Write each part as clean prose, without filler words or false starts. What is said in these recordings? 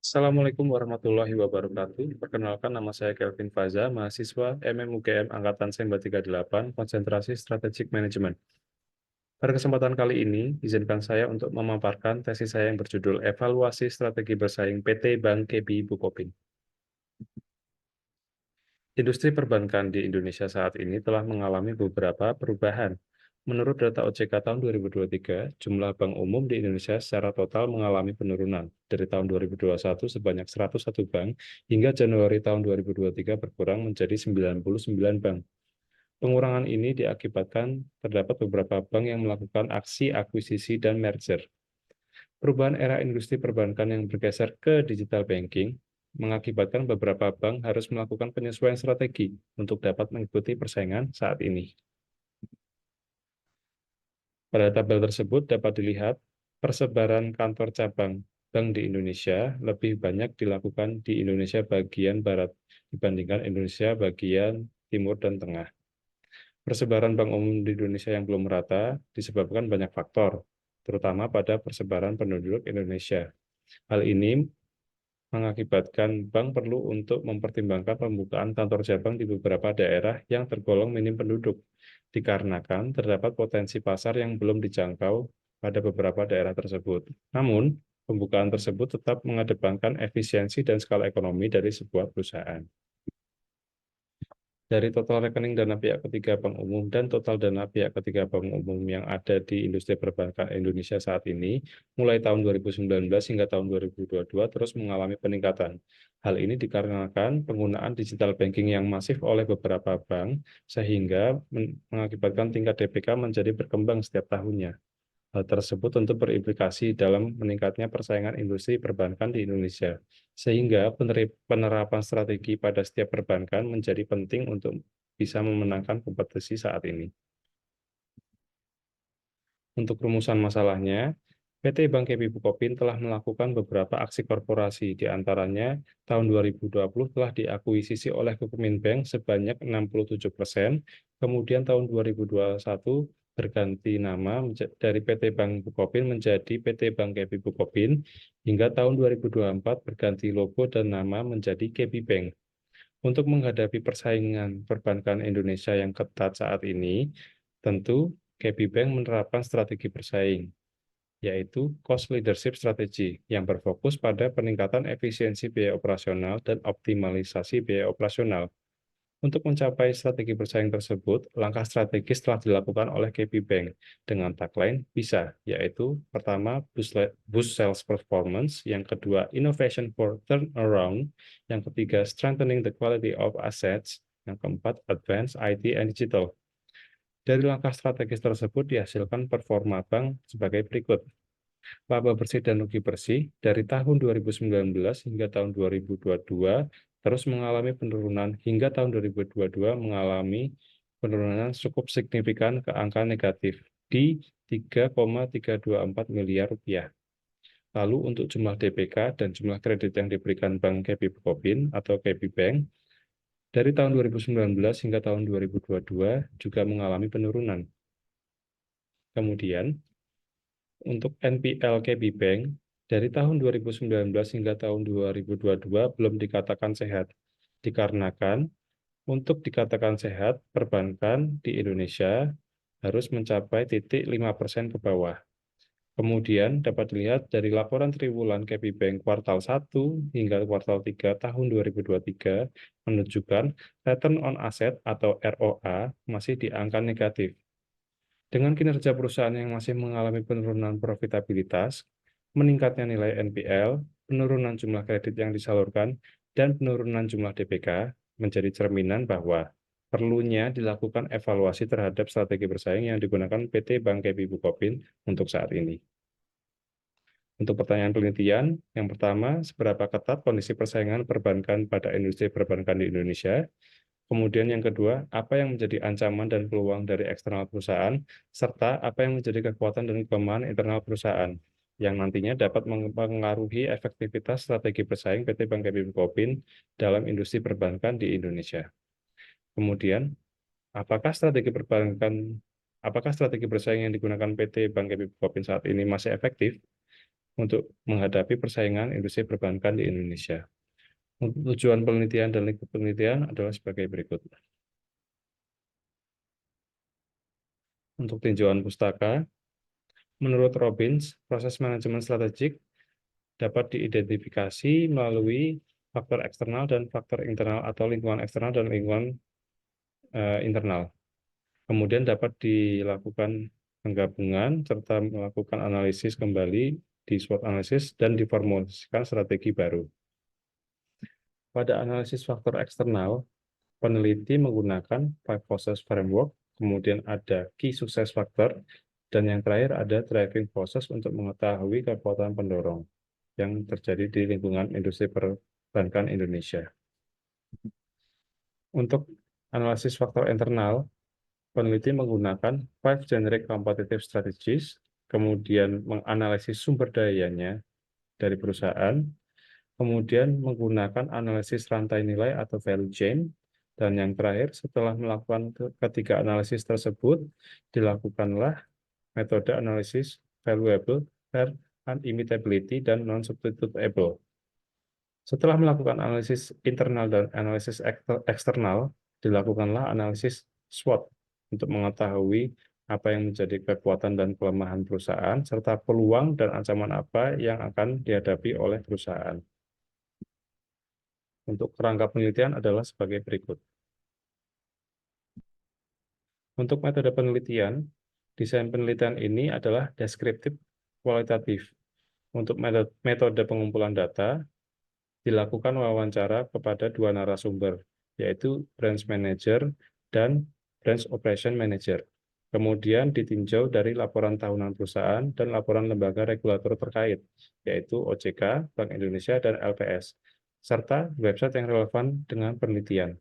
Assalamualaikum warahmatullahi wabarakatuh. Perkenalkan, nama saya Kelvin Faza, mahasiswa MMUGM Angkatan Semba 38, konsentrasi Strategic Management. Pada kesempatan kali ini, izinkan saya untuk memaparkan tesis saya yang berjudul Evaluasi Strategi Bersaing PT Bank KB Bukopin. Industri perbankan di Indonesia saat ini telah mengalami beberapa perubahan. Menurut data OJK tahun 2023, jumlah bank umum di Indonesia secara total mengalami penurunan. Dari tahun 2021 sebanyak 101 bank, hingga Januari tahun 2023 berkurang menjadi 99 bank. Pengurangan ini diakibatkan terdapat beberapa bank yang melakukan aksi akuisisi dan merger. Perubahan era industri perbankan yang bergeser ke digital banking mengakibatkan beberapa bank harus melakukan penyesuaian strategi untuk dapat mengikuti persaingan saat ini. Pada tabel tersebut dapat dilihat persebaran kantor cabang bank di Indonesia lebih banyak dilakukan di Indonesia bagian barat dibandingkan Indonesia bagian timur dan tengah. Persebaran bank umum di Indonesia yang belum merata disebabkan banyak faktor, terutama pada persebaran penduduk Indonesia. Hal ini mengakibatkan bank perlu untuk mempertimbangkan pembukaan kantor cabang di beberapa daerah yang tergolong minim penduduk, dikarenakan terdapat potensi pasar yang belum dijangkau pada beberapa daerah tersebut. Namun, pembukaan tersebut tetap mengedepankan efisiensi dan skala ekonomi dari sebuah perusahaan. Dari total rekening dana pihak ketiga bank umum dan total dana pihak ketiga bank umum yang ada di industri perbankan Indonesia saat ini, mulai tahun 2019 hingga tahun 2022 terus mengalami peningkatan. Hal ini dikarenakan penggunaan digital banking yang masif oleh beberapa bank, sehingga mengakibatkan tingkat DPK menjadi berkembang setiap tahunnya. Hal tersebut tentu berimplikasi dalam meningkatnya persaingan industri perbankan di Indonesia, sehingga penerapan strategi pada setiap perbankan menjadi penting untuk bisa memenangkan kompetisi saat ini. Untuk rumusan masalahnya, PT Bank KB Bukopin telah melakukan beberapa aksi korporasi, di antaranya tahun 2020 telah diakuisisi oleh Bank sebanyak 67%, kemudian tahun 2021 berganti nama dari PT Bank Bukopin menjadi PT Bank KB Bukopin, hingga tahun 2024 berganti logo dan nama menjadi KB Bank. Untuk menghadapi persaingan perbankan Indonesia yang ketat saat ini, tentu KB Bank menerapkan strategi bersaing, yaitu cost leadership strategy yang berfokus pada peningkatan efisiensi biaya operasional dan optimalisasi biaya operasional. Untuk mencapai strategi bersaing tersebut, langkah strategis telah dilakukan oleh KB Bank dengan tagline bisa, yaitu pertama, boost sales performance, yang kedua, innovation for turnaround, yang ketiga, strengthening the quality of assets, yang keempat, advance IT and digital. Dari langkah strategis tersebut dihasilkan performa bank sebagai berikut. Laba bersih dan rugi bersih dari tahun 2019 hingga tahun 2022 terus mengalami penurunan, hingga tahun 2022 mengalami penurunan cukup signifikan ke angka negatif di 3,324 miliar rupiah. Lalu untuk jumlah DPK dan jumlah kredit yang diberikan Bank KB Bukopin atau KB Bank dari tahun 2019 hingga tahun 2022 juga mengalami penurunan. Kemudian, untuk NPL KB Bank, dari tahun 2019 hingga tahun 2022 belum dikatakan sehat, dikarenakan untuk dikatakan sehat, perbankan di Indonesia harus mencapai titik 5% ke bawah. Kemudian dapat dilihat dari laporan triwulan KB Bank kuartal 1 hingga kuartal 3 tahun 2023 menunjukkan return on asset atau ROA masih di angka negatif. Dengan kinerja perusahaan yang masih mengalami penurunan profitabilitas, meningkatnya nilai NPL, penurunan jumlah kredit yang disalurkan, dan penurunan jumlah DPK menjadi cerminan bahwa perlunya dilakukan evaluasi terhadap strategi bersaing yang digunakan PT Bank KB Bukopin untuk saat ini. Untuk pertanyaan penelitian, yang pertama, seberapa ketat kondisi persaingan perbankan pada industri perbankan di Indonesia? Kemudian yang kedua, apa yang menjadi ancaman dan peluang dari eksternal perusahaan, serta apa yang menjadi kekuatan dan kelemahan internal perusahaan, yang nantinya dapat mempengaruhi efektivitas strategi bersaing PT Bank KB Bukopin dalam industri perbankan di Indonesia. Kemudian, apakah strategi bersaing yang digunakan PT Bank KB Bukopin saat ini masih efektif? untuk menghadapi persaingan industri perbankan di Indonesia. Untuk tujuan penelitian dan lingkup penelitian adalah sebagai berikut. Untuk tinjauan pustaka, menurut Robbins, proses manajemen strategik dapat diidentifikasi melalui faktor eksternal dan faktor internal atau lingkungan eksternal dan lingkungan internal. Kemudian dapat dilakukan penggabungan serta melakukan analisis kembali di SWOT analisis dan diformulasikan strategi baru. Pada analisis faktor eksternal, peneliti menggunakan 5 Forces Framework, kemudian ada Key Success Factor, dan yang terakhir ada Driving Forces untuk mengetahui kekuatan pendorong yang terjadi di lingkungan industri perbankan Indonesia. Untuk analisis faktor internal, peneliti menggunakan 5 Generic Competitive Strategies, kemudian menganalisis sumber dayanya dari perusahaan, kemudian menggunakan analisis rantai nilai atau value chain, dan yang terakhir, setelah melakukan ketiga analisis tersebut, dilakukanlah metode analisis valuable, fair, unimitability, dan non-substitutable. Setelah melakukan analisis internal dan analisis eksternal, dilakukanlah analisis SWOT untuk mengetahui apa yang menjadi kekuatan dan kelemahan perusahaan, serta peluang dan ancaman apa yang akan dihadapi oleh perusahaan. Untuk kerangka penelitian adalah sebagai berikut. Untuk metode penelitian, desain penelitian ini adalah deskriptif kualitatif. Untuk metode pengumpulan data, dilakukan wawancara kepada 2 narasumber, yaitu branch manager dan branch operation manager. Kemudian ditinjau dari laporan tahunan perusahaan dan laporan lembaga regulator terkait, yaitu OJK, Bank Indonesia, dan LPS, serta website yang relevan dengan penelitian.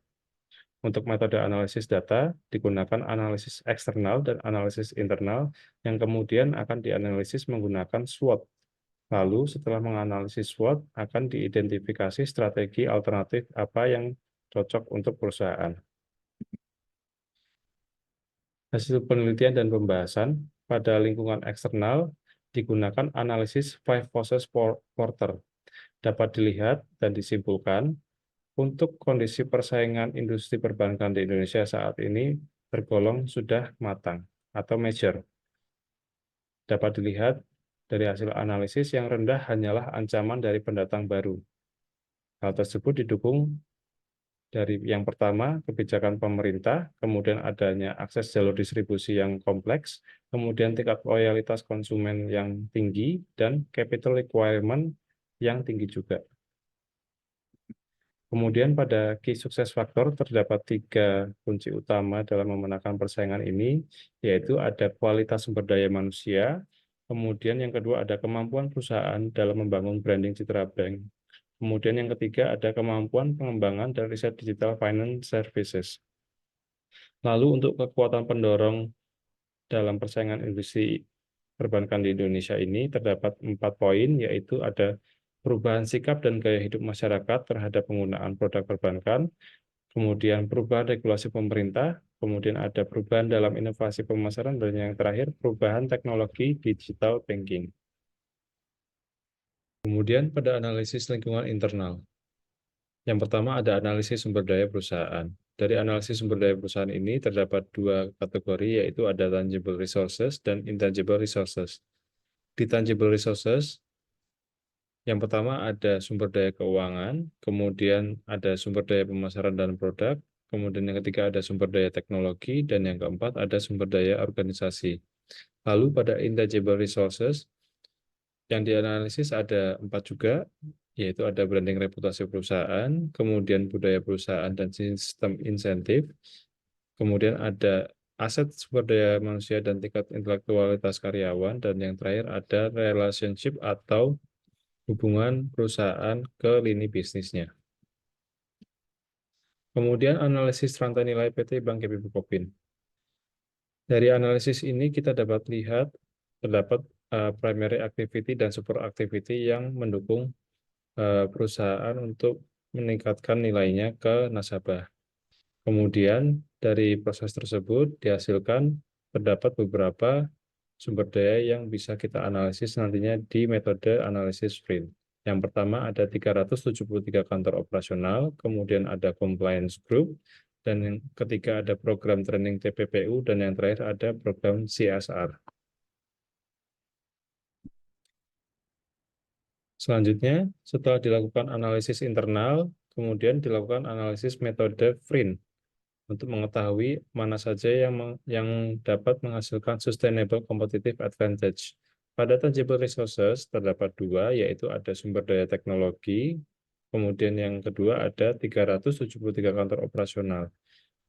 Untuk metode analisis data, digunakan analisis eksternal dan analisis internal yang kemudian akan dianalisis menggunakan SWOT. Lalu setelah menganalisis SWOT, akan diidentifikasi strategi alternatif apa yang cocok untuk perusahaan. Hasil penelitian dan pembahasan pada lingkungan eksternal digunakan analisis 5 Forces Porter. Dapat dilihat dan disimpulkan untuk kondisi persaingan industri perbankan di Indonesia saat ini tergolong sudah matang atau mature. Dapat dilihat dari hasil analisis yang rendah hanyalah ancaman dari pendatang baru. Hal tersebut didukung dari yang pertama, kebijakan pemerintah, kemudian adanya akses jalur distribusi yang kompleks, kemudian tingkat loyalitas konsumen yang tinggi, dan capital requirement yang tinggi juga. Kemudian pada key success factor terdapat 3 kunci utama dalam memenangkan persaingan ini, yaitu ada kualitas sumber daya manusia, kemudian yang kedua ada kemampuan perusahaan dalam membangun branding citra bank, kemudian yang ketiga ada kemampuan pengembangan dan riset digital finance services. Lalu untuk kekuatan pendorong dalam persaingan industri perbankan di Indonesia ini terdapat 4 poin, yaitu ada perubahan sikap dan gaya hidup masyarakat terhadap penggunaan produk perbankan, kemudian perubahan regulasi pemerintah, kemudian ada perubahan dalam inovasi pemasaran, dan yang terakhir perubahan teknologi digital banking. Kemudian pada analisis lingkungan internal. Yang pertama ada analisis sumber daya perusahaan. Dari analisis sumber daya perusahaan ini terdapat 2 kategori, yaitu ada tangible resources dan intangible resources. Di tangible resources, yang pertama ada sumber daya keuangan, kemudian ada sumber daya pemasaran dan produk, kemudian yang ketiga ada sumber daya teknologi, dan yang keempat ada sumber daya organisasi. Lalu pada intangible resources, yang dianalisis ada 4 juga, yaitu ada branding reputasi perusahaan, kemudian budaya perusahaan dan sistem insentif, kemudian ada aset sumber daya manusia dan tingkat intelektualitas karyawan, dan yang terakhir ada relationship atau hubungan perusahaan ke lini bisnisnya. Kemudian analisis rantai nilai PT Bank KP Bukopin. Dari analisis ini kita dapat lihat terdapat primary activity dan support activity yang mendukung perusahaan untuk meningkatkan nilainya ke nasabah. Kemudian dari proses tersebut dihasilkan terdapat beberapa sumber daya yang bisa kita analisis nantinya di metode analisis sprint. Yang pertama ada 373 kantor operasional, kemudian ada compliance group, dan yang ketiga ada program training TPPU, dan yang terakhir ada program CSR. Selanjutnya, setelah dilakukan analisis internal, kemudian dilakukan analisis metode FRIN untuk mengetahui mana saja yang dapat menghasilkan sustainable competitive advantage. Pada tangible resources terdapat dua, yaitu ada sumber daya teknologi, kemudian yang kedua ada 373 kantor operasional.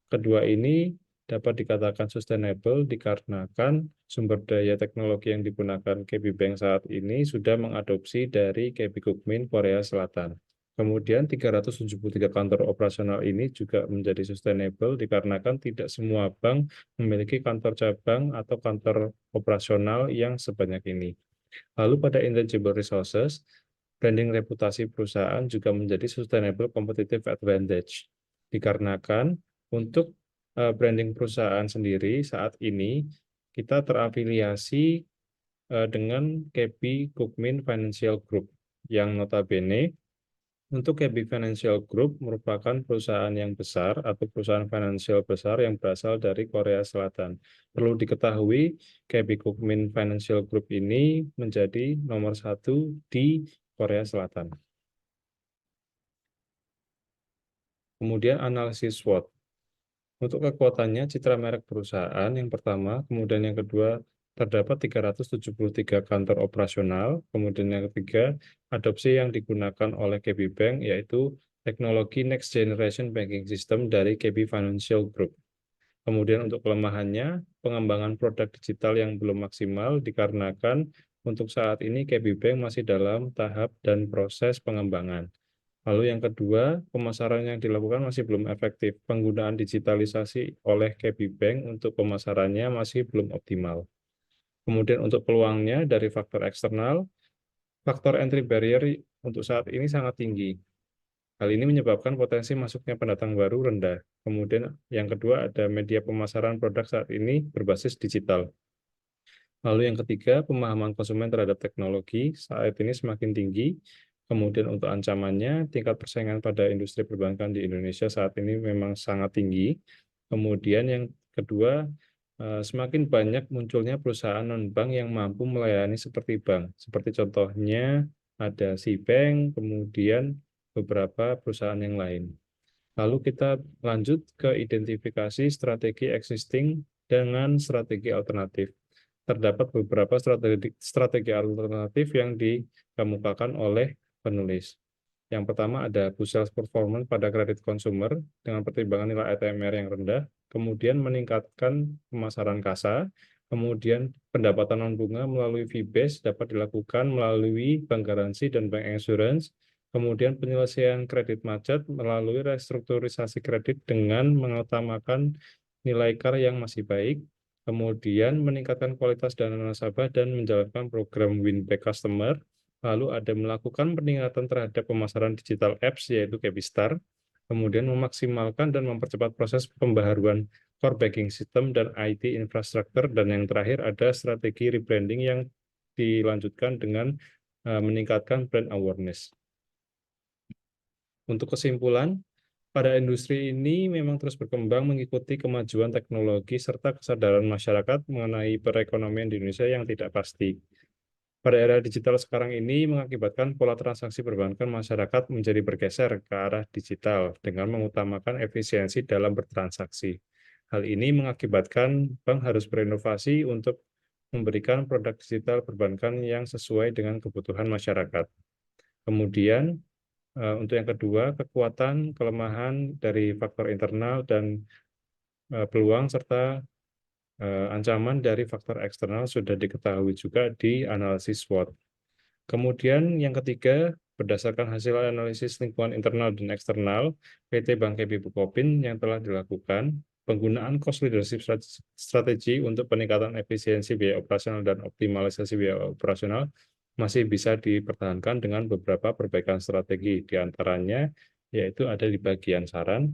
Kedua ini dapat dikatakan sustainable dikarenakan sumber daya teknologi yang digunakan KB Bank saat ini sudah mengadopsi dari KB Kukmin Korea Selatan. Kemudian 373 kantor operasional ini juga menjadi sustainable dikarenakan tidak semua bank memiliki kantor cabang atau kantor operasional yang sebanyak ini. Lalu pada intangible resources, branding reputasi perusahaan juga menjadi sustainable competitive advantage. Dikarenakan untuk branding perusahaan sendiri saat ini kita terafiliasi dengan KB Kukmin Financial Group yang notabene untuk KB Financial Group merupakan perusahaan yang besar atau perusahaan finansial besar yang berasal dari Korea Selatan. Perlu diketahui, KB Kukmin Financial Group ini menjadi nomor 1 di Korea Selatan. Kemudian analisis SWOT. Untuk kekuatannya, citra merek perusahaan yang pertama, kemudian yang kedua, terdapat 373 kantor operasional, kemudian yang ketiga, adopsi yang digunakan oleh KB Bank, yaitu teknologi Next Generation Banking System dari KB Financial Group. Kemudian untuk kelemahannya, pengembangan produk digital yang belum maksimal dikarenakan untuk saat ini KB Bank masih dalam tahap dan proses pengembangan. Lalu yang kedua, pemasaran yang dilakukan masih belum efektif. Penggunaan digitalisasi oleh KB Bank untuk pemasarannya masih belum optimal. Kemudian untuk peluangnya dari faktor eksternal, faktor entry barrier untuk saat ini sangat tinggi. Hal ini menyebabkan potensi masuknya pendatang baru rendah. Kemudian yang kedua ada media pemasaran produk saat ini berbasis digital. Lalu yang ketiga, pemahaman konsumen terhadap teknologi saat ini semakin tinggi. Kemudian untuk ancamannya, tingkat persaingan pada industri perbankan di Indonesia saat ini memang sangat tinggi. Kemudian yang kedua, semakin banyak munculnya perusahaan non-bank yang mampu melayani seperti bank. Seperti contohnya ada Cbank, kemudian beberapa perusahaan yang lain. Lalu kita lanjut ke identifikasi strategi existing dengan strategi alternatif. Terdapat beberapa strategi alternatif yang dikemukakan oleh penulis. Yang pertama ada push sales performance pada kredit consumer dengan pertimbangan nilai ATMR yang rendah, kemudian meningkatkan pemasaran kasa, kemudian pendapatan non-bunga melalui fee base dapat dilakukan melalui bank garansi dan bank insurance, kemudian penyelesaian kredit macet melalui restrukturisasi kredit dengan mengutamakan nilai CAR yang masih baik, kemudian meningkatkan kualitas dana nasabah dan menjalankan program win back customer, lalu ada melakukan peningkatan terhadap pemasaran digital apps yaitu Capystar, kemudian memaksimalkan dan mempercepat proses pembaharuan core banking system dan IT infrastructure, dan yang terakhir ada strategi rebranding yang dilanjutkan dengan meningkatkan brand awareness. Untuk kesimpulan, pada industri ini memang terus berkembang mengikuti kemajuan teknologi serta kesadaran masyarakat mengenai perekonomian di Indonesia yang tidak pasti. Pada era digital sekarang ini mengakibatkan pola transaksi perbankan masyarakat menjadi bergeser ke arah digital dengan mengutamakan efisiensi dalam bertransaksi. Hal ini mengakibatkan bank harus berinovasi untuk memberikan produk digital perbankan yang sesuai dengan kebutuhan masyarakat. Kemudian, untuk yang kedua, kekuatan, kelemahan dari faktor internal dan peluang serta ancaman dari faktor eksternal sudah diketahui juga di analisis SWOT. Kemudian yang ketiga, berdasarkan hasil analisis lingkungan internal dan eksternal PT Bank KB Bukopin yang telah dilakukan, penggunaan cost leadership strategi untuk peningkatan efisiensi biaya operasional dan optimalisasi biaya operasional masih bisa dipertahankan dengan beberapa perbaikan strategi, diantaranya yaitu ada di bagian saran.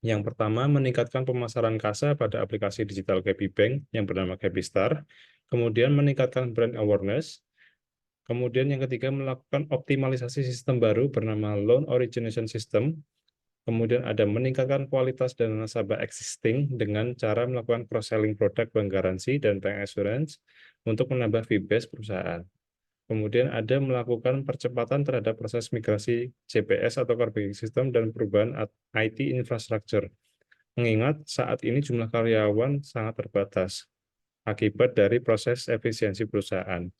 Yang pertama, meningkatkan pemasaran kasa pada aplikasi digital KB Bank yang bernama Capystar. Kemudian meningkatkan brand awareness. Kemudian yang ketiga melakukan optimalisasi sistem baru bernama Loan Origination System. Kemudian ada meningkatkan kualitas dana nasabah existing dengan cara melakukan cross-selling produk bank garansi dan bank assurance untuk menambah fee base perusahaan. Kemudian ada melakukan percepatan terhadap proses migrasi CPS atau core banking system dan perubahan IT infrastructure. Mengingat saat ini jumlah karyawan sangat terbatas akibat dari proses efisiensi perusahaan.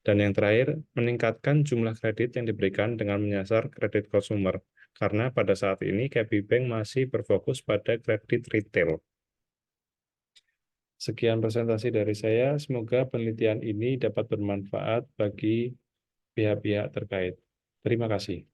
Dan yang terakhir, meningkatkan jumlah kredit yang diberikan dengan menyasar kredit konsumer. Karena pada saat ini KB Bank masih berfokus pada kredit retail. Sekian presentasi dari saya. Semoga penelitian ini dapat bermanfaat bagi pihak-pihak terkait. Terima kasih.